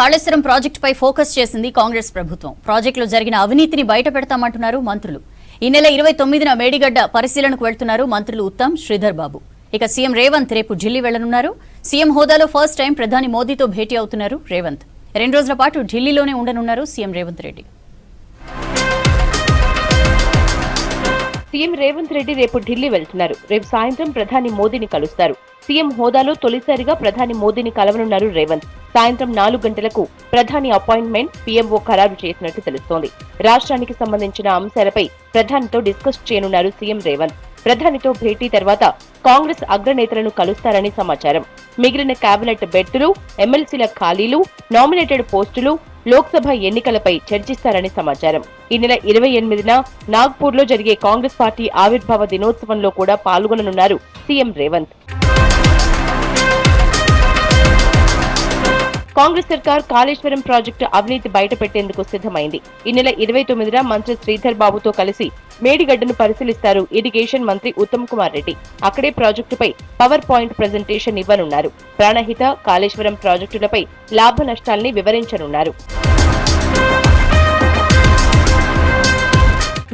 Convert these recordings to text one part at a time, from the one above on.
కాళేశ్వరం ప్రాజెక్టుపై ఫోకస్ చేసింది కాంగ్రెస్ ప్రభుత్వం. ప్రాజెక్టులో జరిగిన అవినీతిని బయటపెడతామంటున్నారు మంత్రులు. ఈ నెల 29న మేడిగడ్డ పరిశీలనకు వెళ్తున్నారు మంత్రులు ఉత్తమ్, శ్రీధర్ బాబు. ఇక సీఎం రేవంత్ రేపు ఢిల్లీ వెళ్లనున్నారు. సీఎం హోదాలో ఫస్ట్ టైం ప్రధాని మోదీతో భేటీ అవుతున్నారు రేవంత్. 2 రోజుల పాటు ఢిల్లీలోనే ఉండనున్నారు సీఎం రేవంత్ రెడ్డి. సీఎం రేవంత్ రెడ్డి రేపు ఢిల్లీ వెళ్తున్నారు. రేపు సాయంత్రం ప్రధాని మోదీని కలుస్తారు. సీఎం హోదాలో తొలిసారిగా ప్రధాని మోదీని కలవనున్నారు రేవంత్. సాయంత్రం 4 గంటలకు ప్రధాని అపాయింట్మెంట్ పీఎంఓ ఖరారు చేసినట్టు తెలుస్తోంది. రాష్ట్రానికి సంబంధించిన అంశాలపై ప్రధానితో డిస్కస్ చేయనున్నారు సీఎం రేవంత్. ప్రధానితో భేటీ తర్వాత కాంగ్రెస్ అగ్రనేతలను కలుస్తారని సమాచారం. మిగిలిన కేబినెట్ బెర్తులు, ఎమ్మెల్సీల ఖాళీలు, నామినేటెడ్ పోస్టులు, లోక్సభ ఎన్నికలపై చర్చిస్తారని సమాచారం. ఈ నెల 28న నాగ్పూర్లో జరిగే కాంగ్రెస్ పార్టీ ఆవిర్భావ దినోత్సవంలో కూడా పాల్గొననున్నారు సీఎం రేవంత్. కాంగ్రెస్ సర్కార్ కాళేశ్వరం ప్రాజెక్టు అవినీతి బయటపెట్టేందుకు సిద్ధమైంది. ఈ నెల 29న మంత్రి శ్రీధర్ బాబుతో కలిసి మేడిగడ్డను పరిశీలిస్తారు ఇరిగేషన్ మంత్రి ఉత్తమ్ కుమార్ రెడ్డి. అక్కడే ప్రాజెక్టుపై పవర్ పాయింట్ ప్రెజెంటేషన్ ఇవ్వనున్నారు. ప్రాణహిత, కాళేశ్వరం ప్రాజెక్టులపై లాభ నష్టాల్ని వివరించనున్నారు.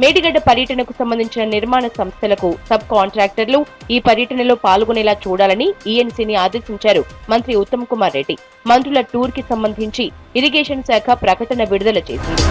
మేడిగడ్డ పర్యటనకు సంబంధించిన నిర్మాణ సంస్థలకు సబ్ కాంట్రాక్టర్లు ఈ పర్యటనలో పాల్గొనేలా చూడాలని ఈఎన్సీని ఆదేశించారు మంత్రి ఉత్తమ్ కుమార్ రెడ్డి. మంత్రుల టూర్ కి సంబంధించి ఇరిగేషన్ శాఖ ప్రకటన విడుదల చేసింది.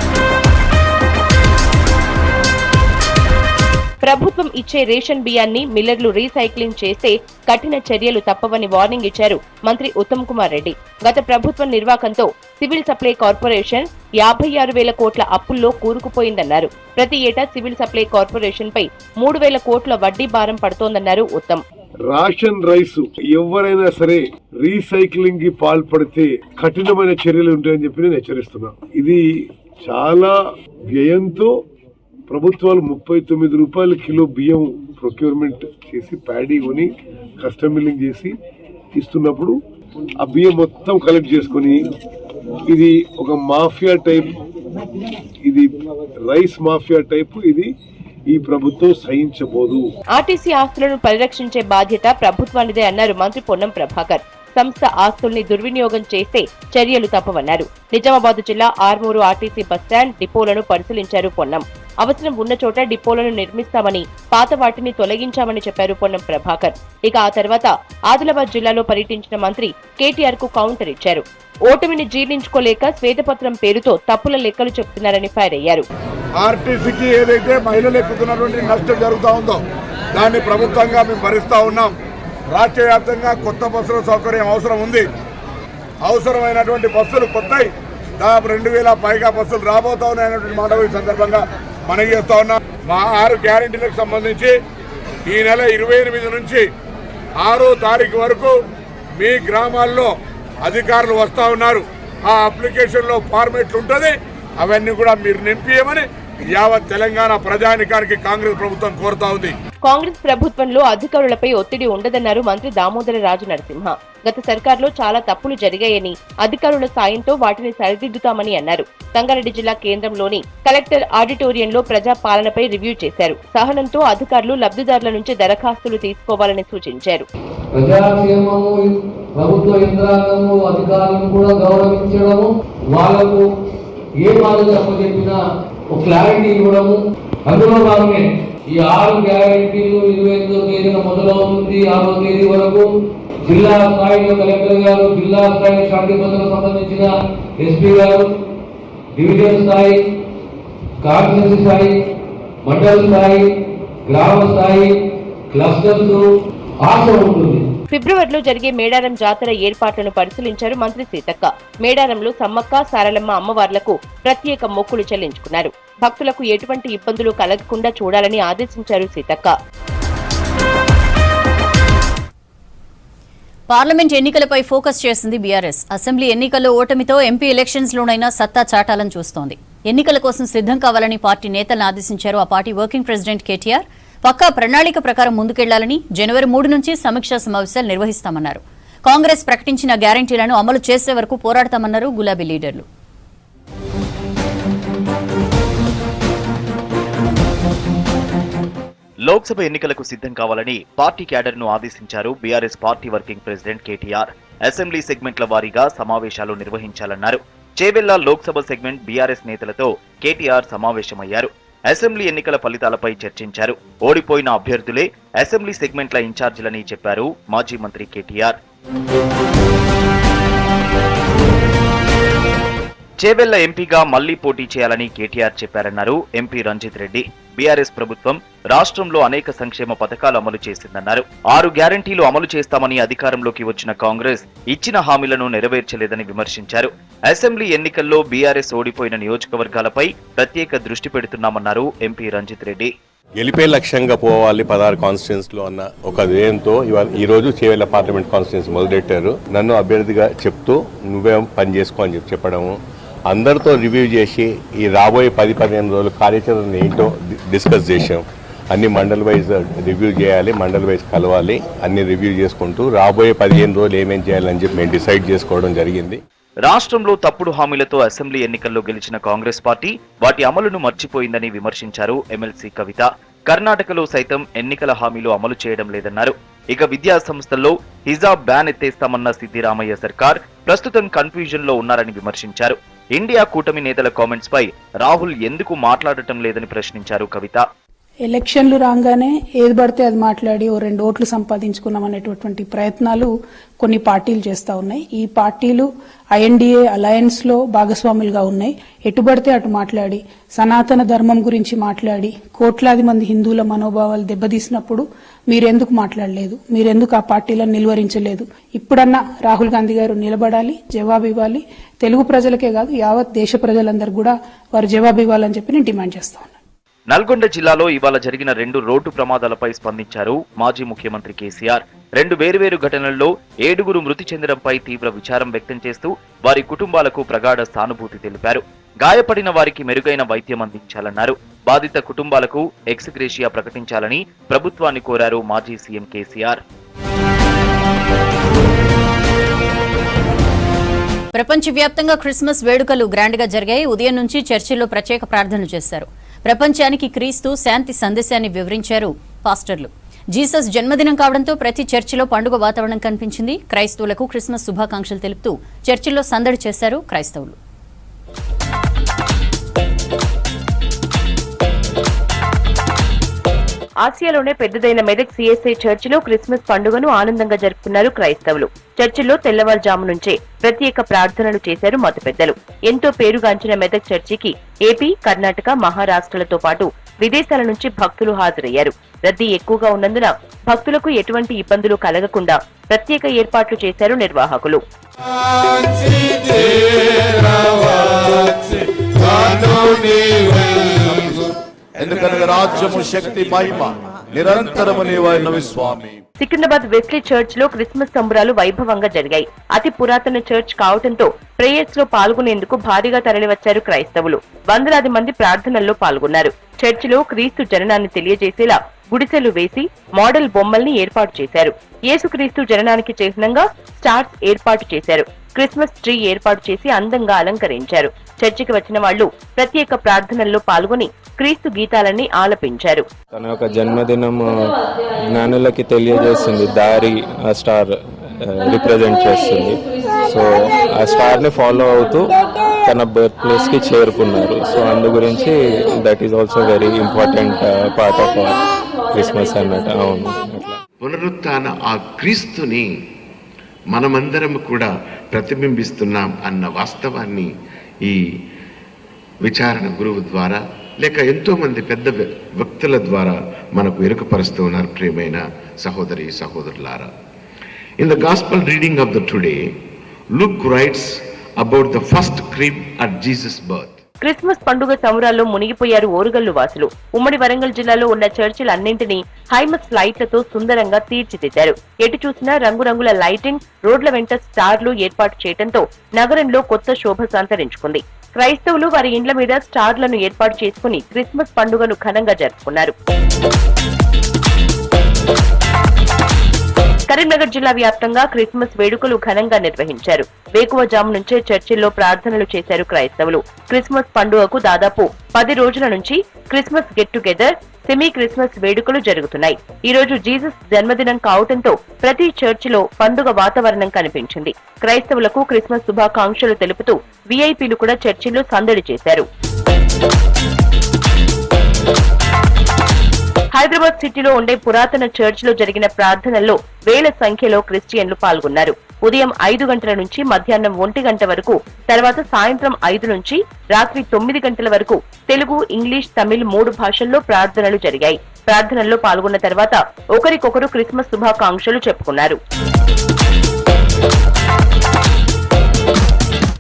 ప్రభుత్వం ఇచ్చే రేషన్ బియ్యాన్ని మిల్లర్లు రీసైక్లింగ్ చేస్తే కఠిన చర్యలు తప్పవని వార్నింగ్ ఇచ్చారు మంత్రి ఉత్తమ్ కుమార్ రెడ్డి. గత ప్రభుత్వం నిర్వాకంతో సివిల్ సప్లై కార్పొరేషన్ 56,000 కోట్ల అప్పుల్లో కూరుకుపోయిందన్నారు. ప్రతి ఏటా సివిల్ సప్లై కార్పొరేషన్ పై 3,000 కోట్ల వడ్డీ భారం పడుతోందన్నారు ఉత్తమ్. రేషన్ రైస్ ఎవరైనా సరే రీసైక్లింగ్ కి పాల్పడితే కఠినమైన చర్యలు ఉంటాయని చెప్పి నేను హెచ్చరిస్తున్నా. ఇది చాలా వ్యయంతో ప్రభుత్వాలు 39 రూపాయల కిలో బియ్యం ప్రొక్యూర్మెంట్ చేసి ప్యాడీ కొని కస్టమ్ మిల్లింగ్ చేసి ఇస్తున్నప్పుడు ఆ బియ్యం మొత్తం కలెక్ట్ చేసుకుని ఇది ఒక మాఫియా టైప్, ఇది రైస్ మాఫియా టైప్, ఇది ఈ ప్రభుత్వం సహించబోదు. ఆర్టీసీ ఆస్తులను పరిరక్షించే బాధ్యత ప్రభుత్వానిదే అన్నారు మంత్రి పొన్నం ప్రభాకర్. సంస్థ ఆస్తుల్ని దుర్వినియోగం చేస్తే చర్యలు తప్పవన్నారు. నిజామాబాద్ జిల్లా ఆర్మూరు ఆర్టీసీ బస్టాండ్ డిపోలను పరిశీలించారు పొన్నం. అవసరం ఉన్న చోట డిపోలను నిర్మిస్తామని, పాత వాటిని తొలగించామని చెప్పారు పొన్నం ప్రభాకర్. ఇక ఆ తర్వాత ఆదిలాబాద్ జిల్లాలో పర్యటించిన మంత్రి కేటీఆర్ కు కౌంటర్ ఇచ్చారు. ఓటమిని జీర్ణించుకోలేక శ్వేతపత్రం పేరుతో తప్పుల లెక్కలు చెప్తున్నారని ఫైర్ అయ్యారు. ఆర్టీసీకి ఏదైతే మహిళలు ఎక్కుతున్నటువంటి నష్టం జరుగుతూ ఉందో దాన్ని ప్రభుత్వంగా మేము భరిస్తా ఉన్నాం. రాష్ట్ర వ్యాప్తంగా కొత్త బస్సుల సౌకర్యం అవసరం ఉంది. అవసరమైనటువంటి బస్సులు కొత్తవి దాదాపు 2,000 పైగా బస్సులు రాబోతా ఉన్నాయన్నటువంటి మాట ఈ సందర్భంగా మనకి చేస్తా ఉన్నాం. మా 6 గ్యారెంటీలకు సంబంధించి ఈ నెల 28 నుంచి 6వ తారీఖు వరకు మీ గ్రామాల్లో అధికారులు వస్తూ ఉన్నారు. ఆ అప్లికేషన్లో ఫార్మేట్లు ఉంటుంది, అవన్నీ కూడా మీరు నింపియమని యావత్ తెలంగాణ ప్రజానికానికి కాంగ్రెస్ ప్రభుత్వం కోరుతా ఉంది. కాంగ్రెస్ ప్రభుత్వంలో అధికారులపై ఒత్తిడి ఉండదన్నారు మంత్రి దామోదర రాజు నరసింహ. గత సర్కార్లో చాలా తప్పులు జరిగాయని, అధికారుల సాయంతో వాటిని సరిదిద్దుతామని అన్నారు. సంగారెడ్డి జిల్లా కేంద్రంలోని కలెక్టర్ ఆడిటోరియంలో ప్రజా పాలనపై రివ్యూ చేశారు. సహనంతో అధికారులు లబ్ధిదారుల నుంచి దరఖాస్తులు తీసుకోవాలని సూచించారు. ప్రభుత్వ యంత్రాంగము అధికారులను కూడా గౌరవించడము, వాళ్లకు ఏ బాధ్యత చెప్పినా ఒక క్లారిటీ ఇవ్వడము. అందులో భాగమే ఈ 6 గ్యారెంటీలు 28వ తేదీన మొదలవుతుంది. 6వ తేదీ వరకు జిల్లా స్థాయిలో కలెక్టర్ గారు, జిల్లా స్థాయి శాంతి భద్రతకు సంబంధించిన ఎస్పీ గారు, డివిజన్ స్థాయి, కాన్స్టిట్యూన్సీ స్థాయి, మండల స్థాయి, గ్రామ స్థాయి, క్లస్టర్స్ ఆశ ఉంటుంది. ఫిబ్రవరిలో జరిగే మేడారం జాతర ఏర్పాట్లను పరిశీలించారు మంత్రి సీతక్క. మేడారంలో సమ్మక్క, సారలమ్మ అమ్మవార్లకు ప్రత్యేక మొక్కులు చెల్లించుకున్నారు. భక్తులకు ఎటువంటి ఇబ్బందులు కలగకుండా చూడాలని ఆదేశించారు సీతక్క. పార్లమెంట్ ఎన్నికలపై ఫోకస్ చేసింది బీఆర్ఎస్. అసెంబ్లీ ఎన్నికల్లో ఓటమితో ఎంపీ ఎలక్షన్స్ లోనైనా సత్తా చాటాలని చూస్తోంది. ఎన్నికల కోసం సిద్ధం కావాలని పార్టీ నేతలను ఆదేశించారు ఆ పార్టీ వర్కింగ్ ప్రెసిడెంట్ కేటీఆర్. పక్కా ప్రణాళిక ప్రకారం ముందుకెళ్లాలని, జనవరి 3 నుంచి సమీక్షా సమావేశాలు నిర్వహిస్తామన్నారు. కాంగ్రెస్ ప్రకటించిన గ్యారంటీలను అమలు చేసే వరకు పోరాడతామన్నారు గులాబీ లీడర్లు. లోక్సభ ఎన్నికలకు సిద్ధం కావాలని పార్టీ క్యాడర్ను ఆదేశించారు BRS party working president KTR. Assembly సెగ్మెంట్ల వారీగా సమావేశాలు నిర్వహించాలన్నారు. చేవెళ్ల లోక్సభ సెగ్మెంట్ బీఆర్ఎస్ నేతలతో కేటీఆర్ సమావేశమయ్యారు. అసెంబ్లీ ఎన్నికల ఫలితాలపై చర్చించారు. ఓడిపోయిన అభ్యర్థులే అసెంబ్లీ సెగ్మెంట్ల ఇన్ఛార్జీలని చెప్పారు మాజీ మంత్రి కేటీఆర్. చేవెళ్ల ఎంపీగా మళ్లీ పోటీ చేయాలని కేటీఆర్ చెప్పారన్నారు ఎంపీ రంజిత్ రెడ్డి. బీఆర్ఎస్ ప్రభుత్వం రాష్ట్రంలో అనేక సంక్షేమ పథకాలు అమలు చేసిందన్నారు. 6 గ్యారంటీలు అమలు చేస్తామని అధికారంలోకి వచ్చిన కాంగ్రెస్ ఇచ్చిన హామీలను నెరవేర్చలేదని విమర్శించారు. అసెంబ్లీ ఎన్నికల్లో బీఆర్ఎస్ ఓడిపోయిన నియోజకవర్గాలపై ప్రత్యేక దృష్టి పెడుతున్నామన్నారు ఎంపీ రంజిత్ రెడ్డి. గెలిపే లక్ష్యంగా పోవాలి 16 కాన్స్టిట్యూన్స్ లో అన్న ఒక ధ్యేయంతో ఈ రోజు చేవెళ్ల పార్లమెంట్ కాన్స్టిట్యూన్స్ మొదలెట్టారు. నన్ను అభ్యర్థిగా చెప్తూ నువ్వేం పని చేసుకో అని చెప్పడము, అందరితో రివ్యూ చేసి ఈ రాబోయే 10-15 రోజుల కార్యాచరణ ఏంటో డిస్కస్ చేశాం. అన్ని మండల్ వైజ్ రివ్యూ చేయాలి, మండల్ వైజ్ కలవాలి, అన్ని రివ్యూ చేసుకుంటూ రాబోయే 15 రోజులు ఏమేం చేయాలని చెప్పి మేము డిసైడ్ చేసుకోవడం జరిగింది. రాష్ట్రంలో తప్పుడు హామీలతో అసెంబ్లీ ఎన్నికల్లో గెలిచిన కాంగ్రెస్ పార్టీ వాటి అమలును మర్చిపోయిందని విమర్శించారు ఎమ్మెల్సీ కవిత. కర్ణాటకలో సైతం ఎన్నికల హామీలు అమలు చేయడం లేదన్నారు. ఇక విద్యా సంస్థల్లో హిజాబ్ బ్యాన్ ఎత్తేస్తామన్న సిద్దిరామయ్య సర్కార్ ప్రస్తుతం కన్ఫ్యూజన్ లో ఉన్నారని విమర్శించారు. ఇండియా కూటమి నేతల కామెంట్స్ పై రాహుల్ ఎందుకు మాట్లాడటం లేదని ప్రశ్నించారు కవిత. ఎలక్షన్లు రాగానే ఏది పడితే అది మాట్లాడి 2 ఓట్లు సంపాదించుకున్నాం అనేటటువంటి ప్రయత్నాలు కొన్ని పార్టీలు చేస్తా ఉన్నాయి. ఈ పార్టీలు ఐఎన్డీఏ అలయన్స్ లో భాగస్వాములుగా ఉన్నాయి. ఎటుబడితే అటు మాట్లాడి సనాతన ధర్మం గురించి మాట్లాడి కోట్లాది మంది హిందువుల మనోభావాలు దెబ్బతీసినప్పుడు మీరెందుకు మాట్లాడలేదు, మీరెందుకు ఆ పార్టీలను నిలువరించలేదు? ఇప్పుడన్నా రాహుల్ గాంధీ గారు నిలబడాలి, జవాబు ఇవ్వాలి. తెలుగు ప్రజలకే కాదు యావత్ దేశ ప్రజలందరూ కూడా వారు జవాబు ఇవ్వాలని చెప్పి నేను డిమాండ్ చేస్తా ఉన్నాను. నల్గొండ జిల్లాలో ఇవాళ జరిగిన 2 రోడ్డు ప్రమాదాలపై స్పందించారు మాజీ ముఖ్యమంత్రి కేసీఆర్. 2 వేర్వేరు ఘటనల్లో 7గురు మృతి చెందడంపై తీవ్ర విచారం వ్యక్తం చేస్తూ వారి కుటుంబాలకు ప్రగాఢ సానుభూతి తెలిపారు. గాయపడిన వారికి మెరుగైన వైద్యం అందించాలన్నారు. బాధిత కుటుంబాలకు ఎక్స్గ్రేషియా ప్రకటించాలని ప్రభుత్వాన్ని కోరారు మాజీ సీఎం కేసీఆర్. ప్రపంచవ్యాప్తంగా క్రిస్మస్ వేడుకలు గ్రాండ్ గా జరిగాయి. ఉదయం నుంచి చర్చిల్లో ప్రత్యేక ప్రార్థనలు చేశారు. ప్రపంచానికి క్రీస్తు శాంతి సందేశాన్ని వివరించారు పాస్టర్లు. జీసస్ జన్మదినం కావడంతో ప్రతి చర్చిలో పండుగ వాతావరణం కనిపించింది. క్రైస్తవులకు క్రిస్మస్ శుభాకాంక్షలు తెలుపుతూ చర్చిల్లో సందడి చేశారు క్రైస్తవులు. ఆసియాలోనే పెద్దదైన మెదక్ సిఎస్ఐ చర్చిలో క్రిస్మస్ పండుగను ఆనందంగా జరుపుకున్నారు క్రైస్తవులు. చర్చిలో తెల్లవారుజాము నుంచే ప్రత్యేక ప్రార్థనలు చేశారు మత పెద్దలు. ఎంతో పేరుగాంచిన మెదక్ చర్చికి ఏపీ, కర్ణాటక, మహారాష్ట్రలతో పాటు విదేశాల నుంచి భక్తులు హాజరయ్యారు. రద్దీ ఎక్కువగా ఉన్నందున భక్తులకు ఎటువంటి ఇబ్బందులు కలగకుండా ప్రత్యేక ఏర్పాట్లు చేశారు నిర్వాహకులు. ఎందుకనగా రాజ్యము, శక్తి, మహిమ నిరంతరము నీవైనవి స్వామి. సికింద్రాబాద్ వెస్లీ చర్చ్ లో క్రిస్మస్ సంబరాలు వైభవంగా జరిగాయి. అతి పురాతన చర్చ్ కావడంతో ప్రేయర్స్ లో పాల్గొనేందుకు భారీగా తరలివచ్చారు క్రైస్తవులు. వందలాది మంది ప్రార్థనల్లో పాల్గొన్నారు. చర్చ్ లో క్రీస్తు జననాన్ని తెలియజేసేలా గుడిసెలు వేసి మోడల్ బొమ్మల్ని ఏర్పాటు చేశారు. యేసుక్రీస్తు జననానికి చిహ్నంగా స్టార్స్ ఏర్పాటు చేశారు. క్రిస్మస్ ట్రీ ఏర్పాటు చేసి అందంగా అలంకరించారు. చర్చికి వచ్చిన వాళ్లు ప్రత్యేక ప్రార్థనల్లో పాల్గొని క్రీస్తు గీతాలన్నీ ఆలపించారు. తన యొక్క జన్మదినం జ్ఞానులకి తెలియజేస్తుంది. దారి ఆ స్టార్ రిప్రజెంట్ చేస్తుంది. సో ఆ స్టార్ ని ఫాలో అవుతూ తన బర్త్ ప్లేస్ కి చేరుకున్నారు. సో అందు గురించి that is also very important part of Christmas అన్నట్టు. అవును, అట్లా పునరుత్థాన ఆ క్రీస్తుని మనమందరం కూడా ప్రతిబింబిస్తున్నాం అన్న వాస్తవాన్ని ఈ విచారణ గురువు ద్వారా లేక ఎంతో మంది పెద్ద వ్యక్తుల ద్వారా మనకు ఎరుకపరుస్తూ ఉన్నారు. ప్రియమైన సహోదరి సహోదరులారా, in the gospel reading of the today, look rights about the first crib at Jesus birth. Christmas పండుగ సంబరాల్లో మునిగిపోయారు ఓరుగల్లు వాసులు. ఉమ్మడి వరంగల్ జిల్లాలో ఉన్న చర్చిలన్నింటినీ హైమస్ లైట్లతో సుందరంగా తీర్చిదిద్దారు. ఎటు చూసినా రంగురంగుల లైటింగ్, రోడ్ల వెంట స్టార్లు ఏర్పాటు చేయడంతో నగరంలో కొత్త శోభ సంతరించుకుంది. క్రైస్తవులు వారి ఇండ్ల మీద స్టార్లను ఏర్పాటు చేసుకుని క్రిస్మస్ పండుగను ఘనంగా జరుపుకున్నారు. కరీంనగర్ జిల్లా వ్యాప్తంగా క్రిస్మస్ వేడుకలు ఘనంగా నిర్వహించారు. వేకువజాము నుంచే చర్చిల్లో ప్రార్థనలు చేశారు క్రైస్తవులు. క్రిస్మస్ పండుగకు దాదాపు 10 రోజుల నుంచి Christmas get together, semi Christmas వేడుకలు జరుగుతున్నాయి. ఈ రోజు జీసస్ జన్మదినం కావడంతో ప్రతి చర్చిలో పండుగ వాతావరణం కనిపించింది. క్రైస్తవులకు క్రిస్మస్ శుభాకాంక్షలు తెలుపుతూ వీఐపీలు కూడా చర్చిల్లో సందడి చేశారు. హైదరాబాద్ సిటీలో ఉండే పురాతన చర్చ్ లో జరిగిన ప్రార్థనల్లో వేల సంఖ్యలో క్రిస్టియన్లు పాల్గొన్నారు. ఉదయం 5 గంటల నుంచి మధ్యాహ్నం 1 గంట వరకు, తర్వాత సాయంత్రం 5 నుంచి రాత్రి 9 గంటల వరకు తెలుగు, ఇంగ్లీష్, తమిళ్ 3 భాషల్లో ప్రార్థనలు జరిగాయి. ప్రార్థనల్లో పాల్గొన్న తర్వాత ఒకరికొకరు క్రిస్మస్ శుభాకాంక్షలు చెప్పుకున్నారు.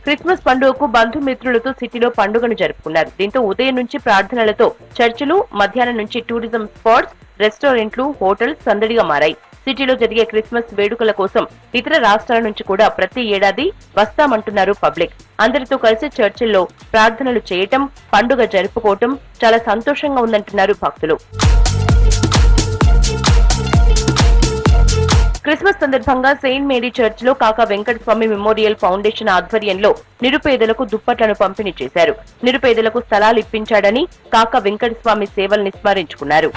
క్రిస్మస్ పండుగకు బంధుమిత్రులతో సిటీలో పండుగను జరుపుకున్నారు. దీంతో ఉదయం నుంచి ప్రార్థనలతో చర్చిలు, మధ్యాహ్నం నుంచి టూరిజం స్పాట్స్, రెస్టారెంట్లు, హోటల్స్ సందడిగా మారాయి. సిటీలో జరిగే క్రిస్మస్ వేడుకల కోసం ఇతర రాష్ట్రాల నుంచి కూడా ప్రతి ఏడాది వస్తామంటున్నారు పబ్లిక్. అందరితో కలిసి చర్చిల్లో ప్రార్థనలు చేయటం, పండుగ జరుపుకోవటం చాలా సంతోషంగా ఉందంటున్నారు భక్తులు. క్రిస్మస్ సందర్భంగా సెయింట్ మేరీ చర్చ్ లో కాకా వెంకటస్వామి మెమోరియల్ ఫౌండేషన్ ఆధ్వర్యంలో నిరుపేదలకు దుప్పట్లను పంపిణీ చేశారు. నిరుపేదలకు స్థలాలు ఇప్పించాడని కాకా వెంకటస్వామి సేవల్ని స్మరించుకున్నారు.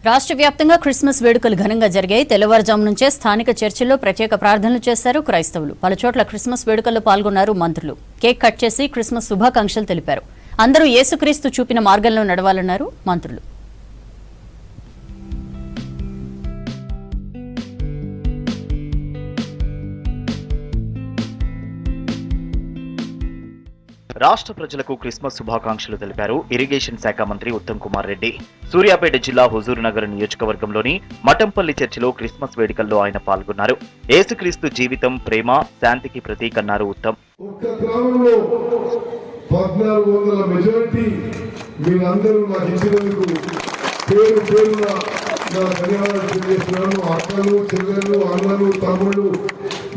రాష్ట్ర వ్యాప్తంగా క్రిస్మస్ వేడుకలు ఘనంగా జరిగాయి. తెల్లవారుజాము నుంచే స్థానిక చర్చిల్లో ప్రత్యేక ప్రార్థనలు చేశారు క్రైస్తవులు. పలుచోట్ల క్రిస్మస్ వేడుకల్లో పాల్గొన్నారు మంత్రులు. కేక్ కట్ చేసి క్రిస్మస్ శుభాకాంక్షలు తెలిపారు. అందరూ యేసుక్రీస్తు చూపిన మార్గంలో నడవాలన్నారు మంత్రులు. రాష్ట్ర ప్రజలకు క్రిస్మస్ శుభాకాంక్షలు తెలిపారు ఇరిగేషన్ శాఖ మంత్రి ఉత్తమ్ కుమార్ రెడ్డి. సూర్యాపేట జిల్లా హుజూర్నగర్ నియోజకవర్గంలోని మఠంపల్లి చర్చిలో క్రిస్మస్ వేడుకల్లో ఆయన పాల్గొన్నారు. యేసుక్రీస్తు జీవితం, ప్రేమ, శాంతికి ప్రతీక అన్నారు ఉత్తమ్. ఒక్క గ్రామంలో 1400 మెజారిటీ మీరందరూ నాకు ఇచ్చినందుకు పేరు పేరున నా ధన్యవాదాలు తెలియజేస్తున్నాను. అక్కలు, చెల్లెలు, అన్నలు, తమ్ముళ్ళు,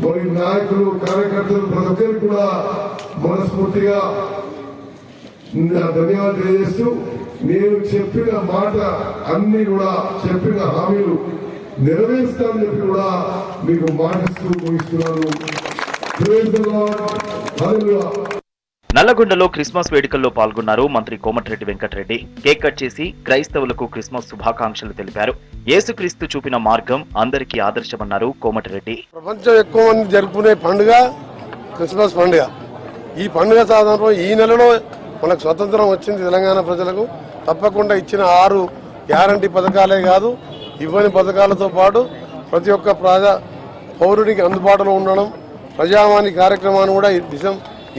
మరి నాయకులు, కార్యకర్తలు ప్రతి ఒక్కరికి కూడా మనస్ఫూర్తిగా ధన్యవాదాలు తెలియజేస్తూ, నేను చెప్పిన మాట అన్ని కూడా, చెప్పిన హామీలు నెరవేరుస్తానని చెప్పి కూడా మీకు మాటిస్తూ ముగిస్తున్నాను. నల్లగొండలో క్రిస్మస్ వేడుకల్లో పాల్గొన్నారు మంత్రి కోమటిరెడ్డి వెంకటరెడ్డి. కేక్ కట్ చేసి క్రైస్తవులకు క్రిస్మస్ శుభాకాంక్షలు తెలిపారు. యేసుక్రీస్తు చూపిన మార్గం అందరికీ ఆదర్శమన్నారు కోమటిరెడ్డి. ప్రపంచం ఎక్కువ మంది జరుపుకునే పండుగ క్రిస్మస్ పండుగ. ఈ పండుగ సాధారణ ఈ నెలలో మనకు స్వతంత్రం వచ్చింది తెలంగాణ ప్రజలకు. తప్పకుండా ఇచ్చిన 6 గ్యారంటీ పథకాలే కాదు, ఇవ్వని పథకాలతో పాటు ప్రతి ఒక్క పౌరుడికి అందుబాటులో ఉండడం, ప్రజావాణి కార్యక్రమాన్ని కూడా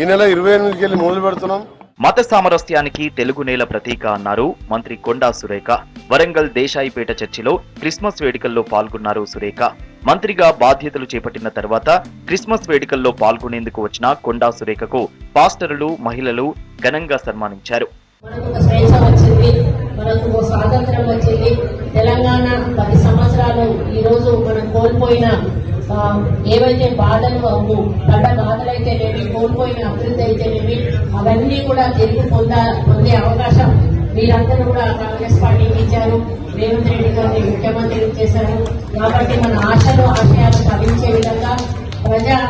ఈ నెల 28కి వెళ్ళి మొదలు పెడుతున్నాం. మత సామరస్యానికి తెలుగు నేల ప్రతీక అన్నారు మంత్రి కొండా సురేఖ. వరంగల్ దేశాయిపేట చర్చిలో క్రిస్మస్ వేడుకల్లో పాల్గొన్నారు సురేఖ. మంత్రిగా బాధ్యతలు చేపట్టిన తర్వాత క్రిస్మస్ వేడుకల్లో పాల్గొనేందుకు వచ్చిన కొండా సురేఖకు పాస్టర్లు, మహిళలు ఘనంగా సన్మానించారు. మనకు స్వాతంత్రం వచ్చింది. తెలంగాణ 10 సంవత్సరాలు ఈ రోజు మనం కోల్పోయిన ఏవైతే బాధలు పడ్డ బాధలైతేనేమి, కోల్పోయిన అభివృద్ధి అయితేనేమి, అవన్నీ కూడా తిరిగి పొందే అవకాశం మీరందరూ కూడా కాంగ్రెస్ పార్టీకి ఇచ్చారు. రేవంత్ రెడ్డి గారిని ముఖ్యమంత్రి చేశారు. కాబట్టి మన ఆశలు, ఆశయాలు ఫలించే విధంగా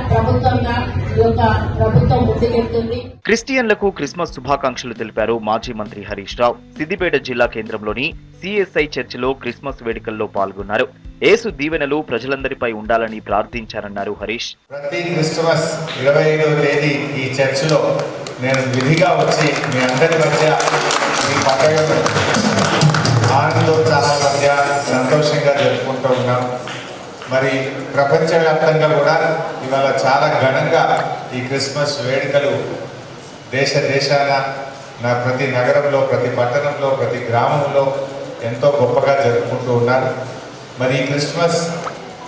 ప్రభుత్వంగా ఈ యొక్క ప్రభుత్వం ముందుకెళ్తుంది. క్రిస్టియన్లకు క్రిస్మస్ శుభాకాంక్షలు తెలిపారు మాజీ మంత్రి హరీష్ రావు. సిద్దిపేట జిల్లా కేంద్రంలోని సిఎస్ఐ చర్చిలో క్రిస్మస్ వేడుకల్లో పాల్గొన్నారు. యేసు దీవెనలు ప్రజలందరిపై ఉండాలని ప్రార్థించారన్నారు హరీష్. ప్రతి క్రిస్మస్ 25వ తేదీ ఈ చర్చిలో నేను విధిగా వచ్చి మీ అందరి మధ్య ఈ పండుగ ఆనందోత్సాహాల మధ్య సంతోషంగా జరుపుకుంటూ ఉన్నాం. మరి ప్రపంచవ్యాప్తంగా కూడా ఇవాళ చాలా ఘనంగా ఈ క్రిస్మస్ వేడుకలు దేశాన ప్రతి నగరంలో, ప్రతి పట్టణంలో, ప్రతి గ్రామంలో ఎంతో గొప్పగా జరుపుకుంటూ ఉన్నారు. మరి ఈ క్రిస్మస్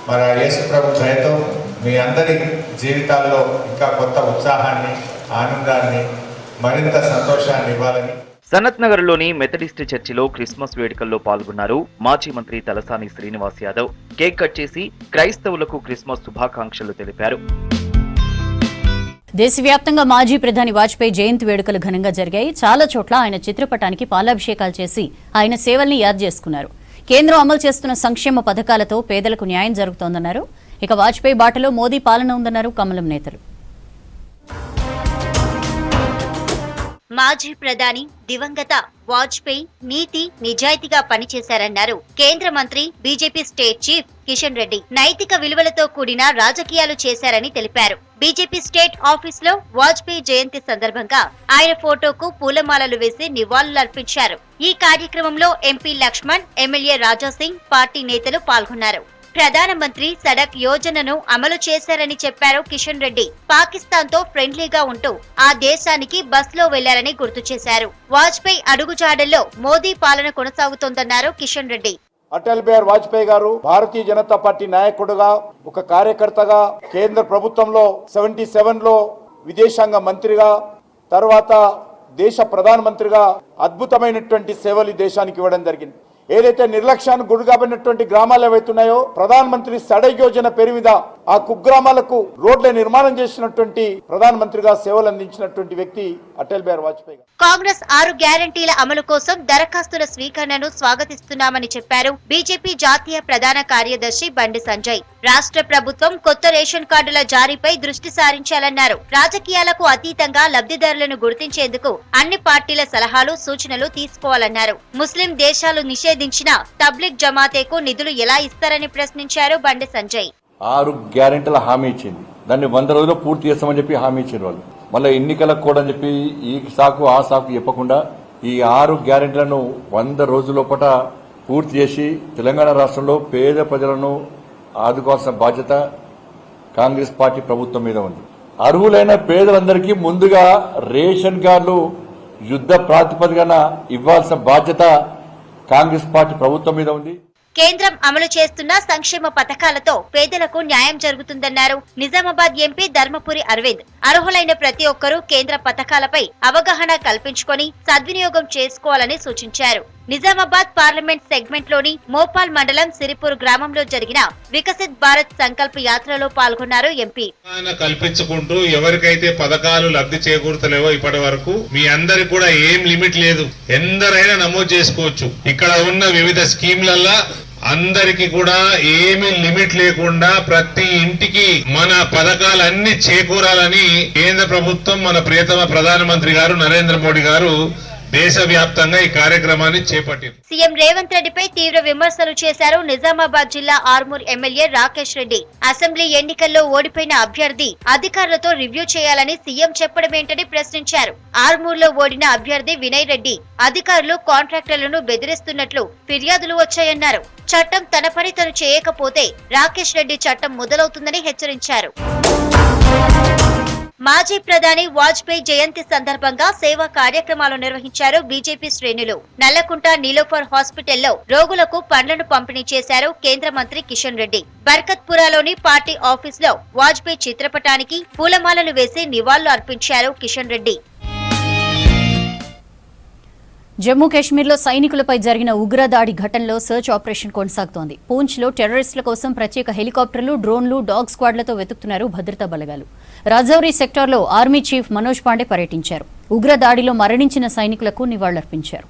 మన యేసు ప్రభు దయతో మీ అందరి జీవితాల్లో ఇంకా కొత్త ఉత్సాహాన్ని, ఆనందాన్ని, మరింత సంతోషాన్ని ఇవ్వాలని. సనత్ నగర్ లోని మెథడిస్ట్ చర్చిలో క్రిస్మస్ వేడుకల్లో పాల్గొన్నారు మాజీ మంత్రి తలసాని శ్రీనివాస్ యాదవ్. కేక్ కట్ చేసి క్రైస్తవులకు క్రిస్మస్ శుభాకాంక్షలు తెలిపారు. దేశవ్యాప్తంగా మాజీ ప్రధాని వాజ్పేయి జయంతి వేడుకలు ఘనంగా జరిగాయి. చాలా చోట్ల ఆయన చిత్రపటానికి పాలాభిషేకాలు చేసి ఆయన సేవల్ని యాద్ చేసుకున్నారు. కేంద్రం అమలు చేస్తున్న సంక్షేమ పథకాలతో పేదలకు న్యాయం జరుగుతోందన్నారు. ఇక వాజ్పేయి బాటలో మోదీ పాలన ఉందన్నారు కమలం నేతలు. మాజీ ప్రధాని దివంగత వాజ్పేయి నీతి నిజాయితీగా పనిచేశారన్నారు కేంద్ర మంత్రి BJP state chief Kishan Reddy. నైతిక విలువలతో కూడిన రాజకీయాలు చేశారని తెలిపారు. బీజేపీ స్టేట్ ఆఫీస్ లో వాజ్పేయి జయంతి సందర్భంగా ఆయన ఫోటోకు పూలమాలలు వేసి నివాళులర్పించారు. ఈ కార్యక్రమంలో MP Lakshman, MLA Rajasingh, party నేతలు పాల్గొన్నారు. ప్రధానమంత్రి సడక్ యోజనను అమలు చేశారని చెప్పారు కిషన్ రెడ్డి. పాకిస్తాన్ తో ఫ్రెండ్లీగా ఉంటూ ఆ దేశానికి బస్లో వెళ్లారని గుర్తు చేశారు. వాజ్పేయి అడుగుజాడల్లో మోదీ పాలన కొనసాగుతోందన్నారు కిషన్ రెడ్డి. అటల్ బిహారీ వాజ్పేయి గారు భారతీయ జనతా పార్టీ నాయకుడుగా, ఒక కార్యకర్తగా, కేంద్ర ప్రభుత్వంలో 77లో విదేశాంగ మంత్రిగా, తర్వాత దేశ ప్రధానమంత్రిగా అద్భుతమైనటువంటి సేవలు ఈ దేశానికి ఇవ్వడం జరిగింది. ఏదైతే నిర్లక్ష్యానికి గురికాబడినటువంటి గ్రామాలు ఏవైతున్నాయో ప్రధానమంత్రి సడక్ యోజన పేరు మీద ఆ కుగ్రామాలకు రోడ్ల నిర్మాణం చేసినటువంటి ప్రధానమంత్రిగా సేవలు అందించినటువంటి వ్యక్తి అటల్ బిహారీ వాజ్పేయి. కాంగ్రెస్ 6 గ్యారంటీల అమలు కోసం దరఖాస్తుల స్వీకరణను స్వాగతిస్తున్నామని చెప్పారు బీజేపీ జాతీయ ప్రధాన కార్యదర్శి బండి సంజయ్. రాష్ట్ర ప్రభుత్వం కొత్త రేషన్ కార్డుల జారీపై దృష్టి సారించాలన్నారు. రాజకీయాలకు అతీతంగా లబ్ధిదారులను గుర్తించేందుకు అన్ని పార్టీల సలహాలు, సూచనలు తీసుకోవాలన్నారు. ముస్లిం దేశాలు నిషేధించిన తబ్లిగ్ జమాతేకు నిధులు ఎలా ఇస్తారని ప్రశ్నించారు బండి సంజయ్. 6 గ్యారెంటీల హామీ ఇచ్చింది, దాన్ని 100 రోజుల్లో పూర్తి చేస్తామని చెప్పి హామీ ఇచ్చిన వాళ్ళు మళ్ళీ ఎన్నికలకు కూడా అని చెప్పి ఈ సాకు ఆ సాకు చెప్పకుండా ఈ 6 గ్యారెంటీలను 100 రోజుల లోపల పూర్తి చేసి తెలంగాణ రాష్ట్రంలో పేద ప్రజలను ఆదుకోవాల్సిన బాధ్యత కాంగ్రెస్ పార్టీ ప్రభుత్వం మీద ఉంది. అర్హులైన పేదలందరికీ ముందుగా రేషన్ కార్డులు యుద్ధ ప్రాతిపదికన ఇవ్వాల్సిన బాధ్యత కాంగ్రెస్ పార్టీ ప్రభుత్వం మీద ఉంది. కేంద్రం అమలు చేస్తున్న సంక్షేమ పథకాలతో పేదలకు న్యాయం జరుగుతుందన్నారు నిజామాబాద్ ఎంపీ ధర్మపురి అరవింద్. అర్హులైన ప్రతి ఒక్కరూ కేంద్ర పథకాలపై అవగాహన కల్పించుకొని సద్వినియోగం చేసుకోవాలని సూచించారు. నిజామాబాద్ పార్లమెంట్ సెగ్మెంట్ లోని మోపాల్ మండలం సిరిపూర్ గ్రామంలో జరిగిన వికసిత్ భారత్ సంకల్ప యాత్రలో పాల్గొన్నారు ఎంపీ. కల్పించుకుంటూ ఎవరికైతే పథకాలు లబ్ధి చేకూరుతలేవో ఇప్పటి వరకు మీ అందరికి కూడా ఏం లిమిట్ లేదు, ఎందరైనా నమోదు చేసుకోవచ్చు. ఇక్కడ ఉన్న వివిధ స్కీమ్లల్లా అందరికి కూడా ఏమీ లిమిట్ లేకుండా ప్రతి ఇంటికి మన పథకాలన్నీ చేకూరాలని కేంద్ర ప్రభుత్వం, మన ప్రియతమ ప్రధానమంత్రి గారు నరేంద్ర మోడీ గారు దేశవ్యాప్తంగా ఈ కార్యక్రమాన్ని చేపట్టింది. సీఎం రేవంత్ రెడ్డిపై తీవ్ర విమర్శలు చేశారు నిజామాబాద్ జిల్లా ఆర్మూర్ ఎమ్మెల్యే రాకేష్ రెడ్డి. అసెంబ్లీ ఎన్నికల్లో ఓడిపోయిన అభ్యర్థి అధికారులతో రివ్యూ చేయాలని సీఎం చెప్పడమేంటని ప్రశ్నించారు. ఆర్మూర్ లో ఓడిన అభ్యర్థి వినయ్ రెడ్డి అధికారులు, కాంట్రాక్టర్లను బెదిరిస్తున్నట్లు ఫిర్యాదులు వచ్చాయన్నారు. చట్టం తన పని తను చేయకపోతే రాకేష్ రెడ్డి చట్టం మొదలవుతుందని హెచ్చరించారు. మాజీ ప్రధాని వాజ్పేయి జయంతి సందర్భంగా సేవా కార్యక్రమాలు నిర్వహించారు బీజేపీ శ్రేణులు. నల్లకుంట నీలోఫర్ హాస్పిటల్లో రోగులకు పండ్లను పంపిణీ చేశారు కేంద్ర మంత్రి కిషన్ రెడ్డి. బర్కత్పురాలోని పార్టీ ఆఫీస్ లో వాజ్పేయి చిత్రపటానికి పూలమాలలు వేసి నివాళులు అర్పించారు కిషన్ రెడ్డి. జమ్మూ కాశ్మీర్లో సైనికులపై జరిగిన ఉగ్రదాడి ఘటనలో సర్చ్ ఆపరేషన్ కొనసాగుతోంది. పూంచ్లో టెర్రరిస్టుల కోసం ప్రత్యేక హెలికాప్టర్లు, డ్రోన్లు, డాగ్ స్క్వాడ్లతో వెతుకుతున్నారు భద్రతా బలగాలు. రాజౌరి సెక్టార్లో ఆర్మీ చీఫ్ మనోజ్ పాండే పర్యటించారు. ఉగ్రదాడిలో మరణించిన సైనికులకు నివాళులర్పించారు.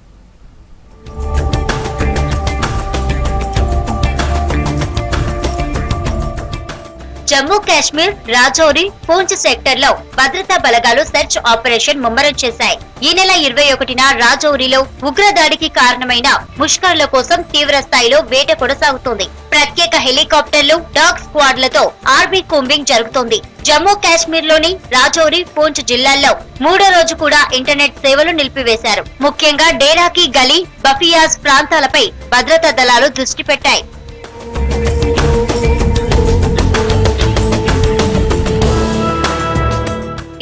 జమ్మూ కాశ్మీర్ రాజౌరి, పూంచ్ సెక్టర్ లో భద్రతా బలగాలు సెర్చ్ ఆపరేషన్ ముమ్మరం చేశాయి. ఈ నెల 21న రాజౌరిలో ఉగ్రదాడికి కారణమైన ముష్కర్ల కోసం తీవ్ర స్థాయిలో వేట కొనసాగుతోంది. ప్రత్యేక హెలికాప్టర్లు, డాగ్ స్క్వాడ్లతో ఆర్మీ కూంబింగ్ జరుగుతోంది. జమ్మూ కాశ్మీర్ లోని రాజౌరి, పూంచ్ జిల్లాల్లో 3వ రోజు కూడా ఇంటర్నెట్ సేవలు నిలిపివేశారు. ముఖ్యంగా డేరాకి గలీ, బఫియాజ్ ప్రాంతాలపై భద్రతా దళాలు దృష్టి పెట్టాయి.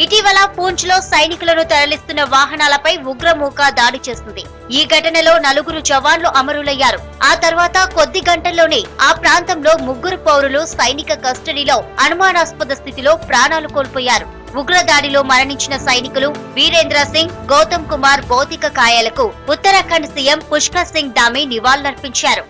ఇటీవల పూంచ్ లో సైనికులను తరలిస్తున్న వాహనాలపై ఉగ్రమూక దాడి చేస్తుంది. ఈ ఘటనలో 4 జవాన్లు అమరులయ్యారు. ఆ తర్వాత కొద్ది గంటల్లోనే ఆ ప్రాంతంలో 3 పౌరులు సైనిక కస్టడీలో అనుమానాస్పద స్థితిలో ప్రాణాలు కోల్పోయారు. ఉగ్రదాడిలో మరణించిన సైనికులు వీరేంద్ర సింగ్, గౌతమ్ కుమార్ భౌతిక కాయాలకు ఉత్తరాఖండ్ సీఎం పుష్కర్ సింగ్ ధామీ నివాళులర్పించారు.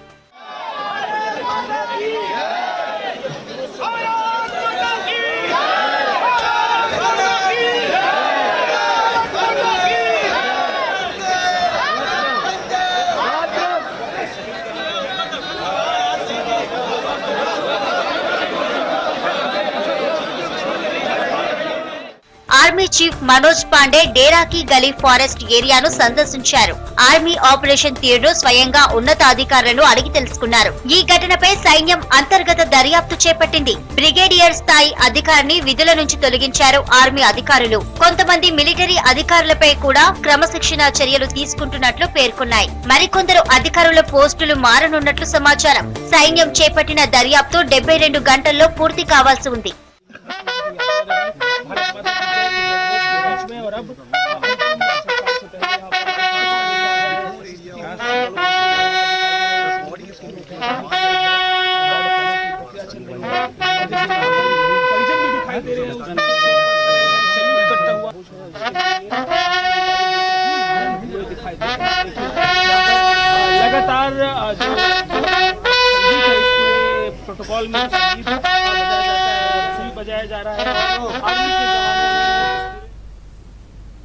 Army chief Manoj Pande Dera ki Gali forest ఏరియాను సందర్శించారు. ఆర్మీ ఆపరేషన్ తీరును స్వయంగా ఉన్నతాధికారులను అడిగి తెలుసుకున్నారు. ఈ ఘటనపై సైన్యం అంతర్గత దర్యాప్తు చేపట్టింది. బ్రిగేడియర్ స్థాయి అధికారిని విధుల నుంచి తొలగించారు ఆర్మీ అధికారులు. కొంతమంది మిలిటరీ అధికారులపై కూడా క్రమశిక్షణ చర్యలు తీసుకుంటున్నట్లు పేర్కొన్నాయి. మరికొందరు అధికారుల పోస్టులు మారనున్నట్లు సమాచారం. సైన్యం చేపట్టిన దర్యాప్తు 72 గంటల్లో పూర్తి కావాల్సి ఉంది. लगातार जो प्रोटोकॉल में बजाया जा रहा है, आर्मी के जवानों